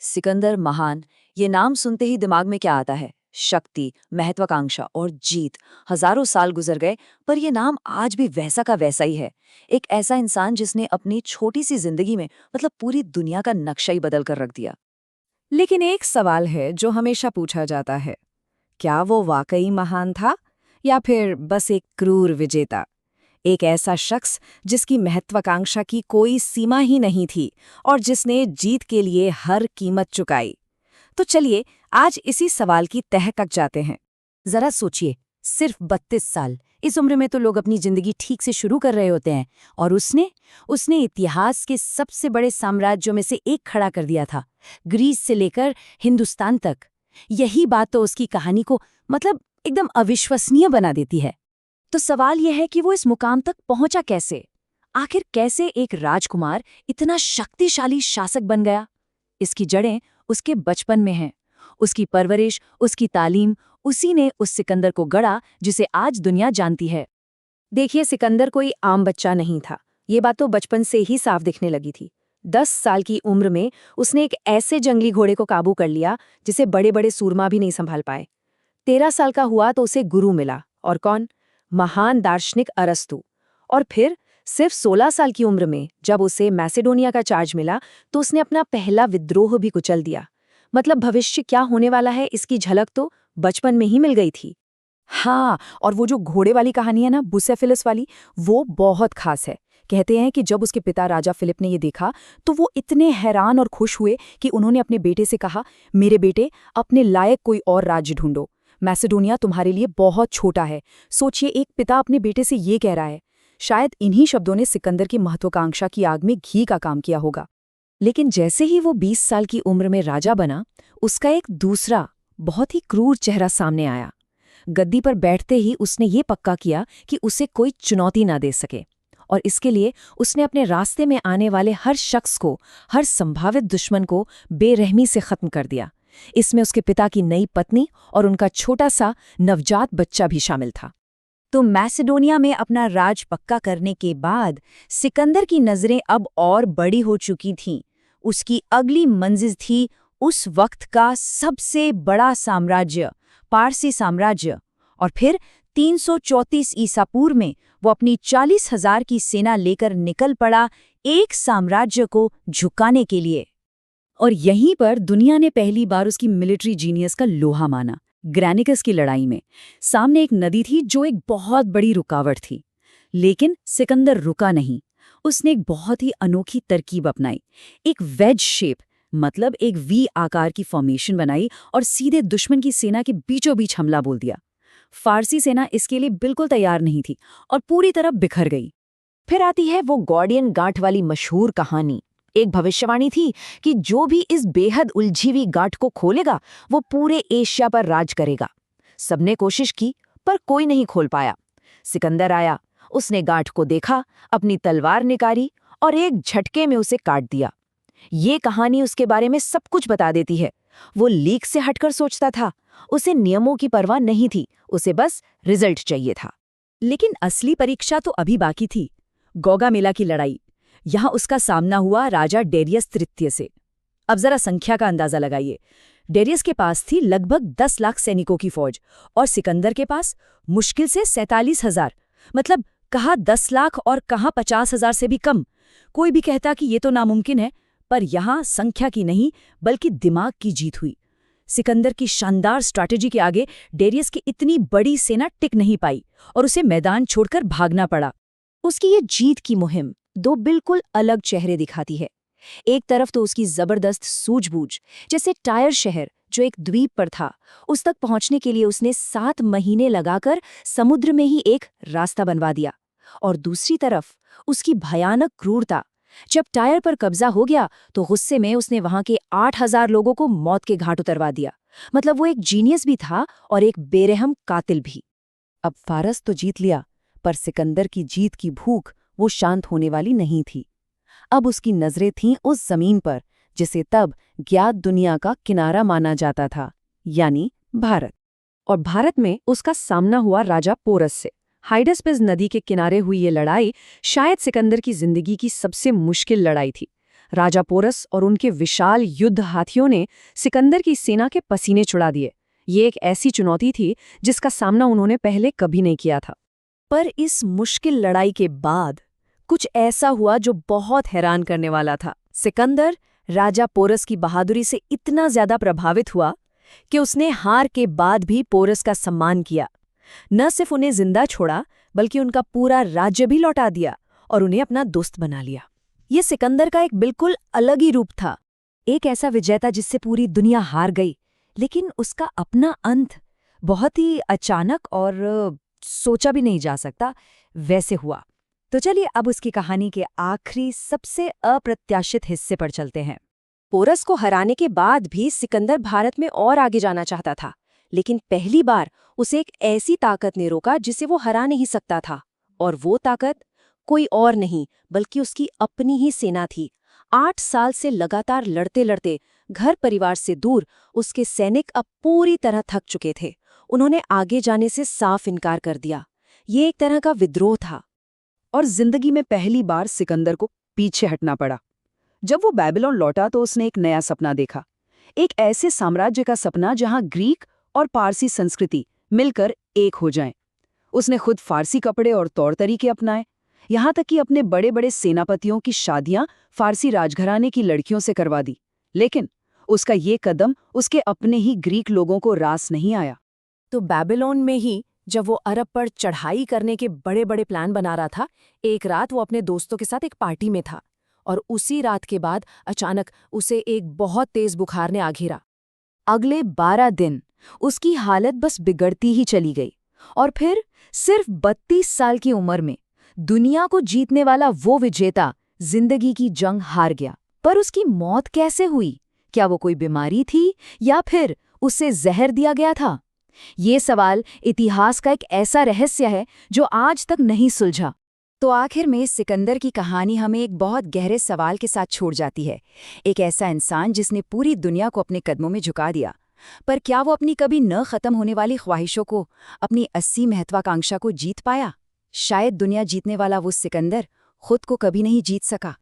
सिकंदर महान, ये नाम सुनते ही दिमाग में क्या आता है? शक्ति, महत्वाकांक्षा और जीत। हजारों साल गुजर गए, पर ये नाम आज भी वैसा का वैसा ही है। एक ऐसा इंसान जिसने अपनी छोटी सी जिंदगी में मतलब पूरी दुनिया का नक्शा ही बदल कर रख दिया। लेकिन एक सवाल है जो हमेशा पूछा जाता है, क्या वो वाकई महान था या फिर बस एक क्रूर विजेता? एक ऐसा शख्स जिसकी महत्वाकांक्षा की कोई सीमा ही नहीं थी और जिसने जीत के लिए हर कीमत चुकाई। तो चलिए आज इसी सवाल की तह तक जाते हैं। जरा सोचिए, सिर्फ 32 साल। इस उम्र में तो लोग अपनी जिंदगी ठीक से शुरू कर रहे होते हैं, और उसने उसने इतिहास के सबसे बड़े साम्राज्यों में से एक खड़ा कर दिया था, ग्रीस से लेकर हिंदुस्तान तक। यही बात तो उसकी कहानी को मतलब एकदम अविश्वसनीय बना देती है। तो सवाल यह है कि वो इस मुकाम तक पहुंचा कैसे? आखिर कैसे एक राजकुमार इतना शक्तिशाली शासक बन गया? इसकी जड़ें उसके बचपन में हैं। उसकी परवरिश, उसकी तालीम, उसी ने उस सिकंदर को गढ़ा जिसे आज दुनिया जानती है। देखिए, सिकंदर कोई आम बच्चा नहीं था। ये बात तो बचपन से ही साफ दिखने लगी थी। 10 साल की उम्र में उसने एक ऐसे जंगली घोड़े को काबू कर लिया जिसे बड़े बड़े सूरमा भी नहीं संभाल पाए। 13 साल का हुआ तो उसे गुरु मिला, और कौन? महान दार्शनिक अरस्तू। और फिर सिर्फ 16 साल की उम्र में जब उसे मैसेडोनिया का चार्ज मिला तो उसने अपना पहला विद्रोह भी कुचल दिया। मतलब भविष्य क्या होने वाला है, इसकी झलक तो बचपन में ही मिल गई थी। हाँ, और वो जो घोड़े वाली कहानी है ना, बुसेफिलस वाली, वो बहुत खास है। कहते हैं कि जब उसके पिता राजा फिलिप ने ये देखा तो वो इतने हैरान और खुश हुए कि उन्होंने अपने बेटे से कहा, मेरे बेटे, अपने लायक कोई और राज्य ढूंढो। मैसेडोनिया तुम्हारे लिए बहुत छोटा है। सोचिए, एक पिता अपने बेटे से ये कह रहा है। शायद इन्हीं शब्दों ने सिकंदर की महत्वाकांक्षा की आग में घी का काम किया होगा। लेकिन जैसे ही वो 20 साल की उम्र में राजा बना, उसका एक दूसरा बहुत ही क्रूर चेहरा सामने आया। गद्दी पर बैठते ही उसने ये पक्का किया कि उसे कोई चुनौती ना दे सके, और इसके लिए उसने अपने रास्ते में आने वाले हर शख्स को, हर संभावित दुश्मन को बेरहमी से खत्म कर दिया। इसमें उसके पिता की नई पत्नी और उनका छोटा सा नवजात बच्चा भी शामिल था। तो मैसेडोनिया में अपना राज पक्का करने के बाद सिकंदर की नजरें अब और बड़ी हो चुकी थीं। उसकी अगली मंजिल थी उस वक्त का सबसे बड़ा साम्राज्य, पारसी साम्राज्य। और फिर 334 ईसा पूर्व में वो अपनी 40,000 की सेना लेकर निकल पड़ा एक साम्राज्य को झुकाने के लिए। और यहीं पर दुनिया ने पहली बार उसकी मिलिट्री जीनियस का लोहा माना। ग्रैनिकस की लड़ाई में सामने एक नदी थी जो एक बहुत बड़ी रुकावट थी, लेकिन सिकंदर रुका नहीं। उसने एक बहुत ही अनोखी तरकीब अपनाई। एक वेज शेप, मतलब एक वी आकार की फॉर्मेशन बनाई और सीधे दुश्मन की सेना के बीचों बीच हमला बोल दिया। फारसी सेना इसके लिए बिल्कुल तैयार नहीं थी और पूरी तरह बिखर गई। फिर आती है वो गॉर्डियन गांठ वाली मशहूर कहानी। एक भविष्यवाणी थी कि जो भी इस बेहद उलझी हुई गांठ को खोलेगा वो पूरे एशिया पर राज करेगा। सबने कोशिश की पर कोई नहीं खोल पाया। सिकंदर आया, उसने गांठ को देखा, अपनी तलवार निकाली और एक झटके में उसे काट दिया। ये कहानी उसके बारे में सब कुछ बता देती है। वो लीक से हटकर सोचता था, उसे नियमों की परवाह नहीं थी, उसे बस रिजल्ट चाहिए था। लेकिन असली परीक्षा तो अभी बाकी थी। गौगामेला की लड़ाई। यहाँ उसका सामना हुआ राजा डेरियस तृतीय से। अब जरा संख्या का अंदाजा लगाइए। डेरियस के पास थी लगभग 10 लाख सैनिकों की फौज, और सिकंदर के पास मुश्किल से 47,000। मतलब कहाँ 10 लाख और कहाँ 50,000 से भी कम। कोई भी कहता कि ये तो नामुमकिन है, पर यहाँ संख्या की नहीं बल्कि दिमाग की जीत हुई। सिकंदर की शानदार स्ट्रैटेजी के आगे डेरियस की इतनी बड़ी सेना टिक नहीं पाई और उसे मैदान छोड़कर भागना पड़ा। उसकी ये जीत की मुहिम दो बिल्कुल अलग चेहरे दिखाती है। एक तरफ तो उसकी जबरदस्त सूझबूझ, जैसे टायर शहर जो एक द्वीप पर था, उस तक पहुंचने के लिए उसने 7 महीने लगाकर समुद्र में ही एक रास्ता बनवा दिया। और दूसरी तरफ उसकी भयानक क्रूरता। जब टायर पर कब्जा हो गया तो गुस्से में उसने वहां के 8,000 लोगों को मौत के घाट उतरवा दिया। मतलब वो एक जीनियस भी था और एक बेरहम कातिल भी। अब फारस तो जीत लिया, पर सिकंदर की जीत की भूख वो शांत होने वाली नहीं थी। अब उसकी नजरें थीं उस जमीन पर जिसे तब ज्ञात दुनिया का किनारा माना जाता था, यानी भारत। और भारत में उसका सामना हुआ राजा पोरस से। हाइडेस्पिस नदी के किनारे हुई ये लड़ाई शायद सिकंदर की जिंदगी की सबसे मुश्किल लड़ाई थी। राजा पोरस और उनके विशाल युद्ध हाथियों ने सिकंदर की सेना के पसीने छुड़ा दिए। ये एक ऐसी चुनौती थी जिसका सामना उन्होंने पहले कभी नहीं किया था। पर इस मुश्किल लड़ाई के बाद कुछ ऐसा हुआ जो बहुत हैरान करने वाला था। सिकंदर राजा पोरस की बहादुरी से इतना ज्यादा प्रभावित हुआ कि उसने हार के बाद भी पोरस का सम्मान किया। न सिर्फ उन्हें जिंदा छोड़ा, बल्कि उनका पूरा राज्य भी लौटा दिया और उन्हें अपना दोस्त बना लिया। ये सिकंदर का एक बिल्कुल अलग ही रूप था। एक ऐसा विजेता जिससे पूरी दुनिया हार गई, लेकिन उसका अपना अंत बहुत ही अचानक और सोचा भी नहीं जा सकता वैसे हुआ। तो चलिए अब उसकी कहानी के आखिरी सबसे अप्रत्याशित हिस्से पर चलते हैं। पोरस को हराने के बाद भी सिकंदर भारत में और आगे जाना चाहता था, लेकिन पहली बार उसे एक ऐसी ताकत ने रोका जिसे वो हरा नहीं सकता था। और वो ताकत कोई और नहीं बल्कि उसकी अपनी ही सेना थी। 8 साल से लगातार लड़ते लड़ते घर परिवार से दूर उसके सैनिक अब पूरी तरह थक चुके थे। उन्होंने आगे जाने से साफ इनकार कर दिया। ये एक तरह का विद्रोह था। और जिंदगी में पहली बार सिकंदर को पीछे हटना पड़ा। जब वो बेबीलोन लौटा तो उसने एक नया सपना देखा, एक ऐसे साम्राज्य का सपना जहां ग्रीक और पारसी संस्कृति मिलकर एक हो जाएं। उसने खुद फारसी कपड़े और तौर तरीके अपनाए, यहां तक कि अपने बड़े बड़े सेनापतियों की शादियां फारसी राजघराने की लड़कियों से करवा दी। लेकिन उसका ये कदम उसके अपने ही ग्रीक लोगों को रास नहीं आया। तो बेबीलोन में ही जब वो अरब पर चढ़ाई करने के बड़े बड़े प्लान बना रहा था, एक रात वो अपने दोस्तों के साथ एक पार्टी में था और उसी रात के बाद अचानक उसे एक बहुत तेज बुखार ने आ घेरा। अगले 12 दिन उसकी हालत बस बिगड़ती ही चली गई और फिर सिर्फ 32 साल की उम्र में दुनिया को जीतने वाला वो विजेता जिंदगी की जंग हार गया। पर उसकी मौत कैसे हुई? क्या वो कोई बीमारी थी या फिर उसे जहर दिया गया था? ये सवाल इतिहास का एक ऐसा रहस्य है जो आज तक नहीं सुलझा। तो आखिर में सिकंदर की कहानी हमें एक बहुत गहरे सवाल के साथ छोड़ जाती है। एक ऐसा इंसान जिसने पूरी दुनिया को अपने कदमों में झुका दिया, पर क्या वो अपनी कभी न खत्म होने वाली ख्वाहिशों को, अपनी 80 महत्वाकांक्षा को जीत पाया? शायद दुनिया जीतने वाला वो सिकंदर खुद को कभी नहीं जीत सका।